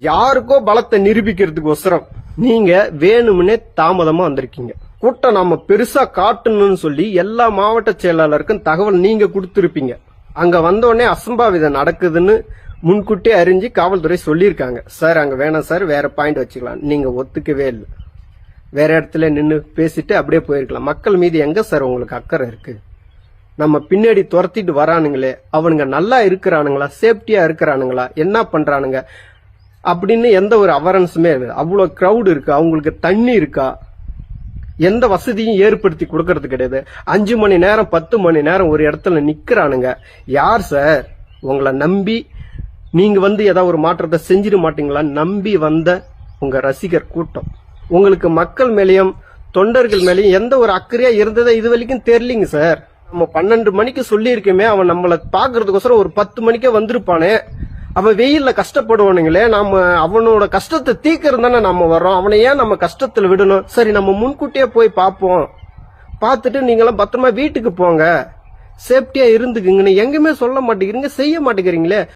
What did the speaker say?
யாருக்கோ பலத்தை நிரூபிக்கிறதுக்கு ஒசரம் நீங்க வேணும்னே தாமதமா வந்திருக்கீங்க. கூட்டம் நாம பெருசா காட்டணும்னு சொல்லி எல்லா மாவட்ட செயலாளருக்கும் தகவல் நீங்க கொடுத்திருப்பீங்க. அங்க வந்தோடனே அசம்பாவிதம் நடக்குதுன்னு முன்கூட்டியே அறிஞ்சு காவல்துறை சொல்லியிருக்காங்க. சார் அங்க வேணாம் சார், வேற பாயிண்ட் வச்சுக்கலாம். நீங்க ஒத்துக்கவே இல்லை. வேற இடத்துல நின்று பேசிட்டு அப்படியே போயிருக்கலாம். மக்கள் மீது எங்க சார் உங்களுக்கு அக்கறை இருக்கு? நம்ம பின்னாடி துரத்திட்டு வரானுங்களே, அவனுங்க நல்லா இருக்கிறானுங்களா, சேஃப்டியா இருக்கிறானுங்களா, என்ன பண்றானுங்க அப்படின்னு எந்த ஒரு அவேர்னஸுமே இல்லை. அவ்வளவு கிரௌட் இருக்கு, அவங்களுக்கு தண்ணி இருக்கா, எந்த வசதியும் ஏற்படுத்தி கொடுக்கறது கிடையாது. 5 மணி நேரம் 10 மணி நேரம் ஒரு இடத்துல நிக்கிறானுங்க. யார் சார் உங்களை நம்பி நீங்க வந்து ஏதாவது ஒரு மாற்றத்தை செஞ்சிட மாட்டீங்களான்னு நம்பி வந்த உங்க ரசிகர் கூட்டம். உங்களுக்கு மக்கள் மேலேயும் தொண்டர்கள் மேலேயும் எந்த ஒரு அக்கறையா இருந்ததை இது வரைக்கும் தெரியலீங்க சார். நம்ம 12 மணிக்கு சொல்லியிருக்கோமே, அவன் நம்மளை பாக்குறதுக்கோசரம் ஒரு 10 மணிக்கே வந்திருப்பானே. அவன் வெயில்ல கஷ்டப்படுவானுங்களே, நாம அவனோட கஷ்டத்தை தீக்கிறது தானே நம்ம வர்றோம். அவனை ஏன் நம்ம கஷ்டத்துல விடணும்? சரி, நம்ம முன்கூட்டியே போய் பார்ப்போம், பார்த்துட்டு நீங்களாம் பத்திரமா வீட்டுக்கு போங்க, சேஃப்டியா இருந்துக்குங்கன்னு எங்குமே சொல்ல மாட்டேங்கிறீங்க, செய்ய மாட்டேங்கிறீங்களே.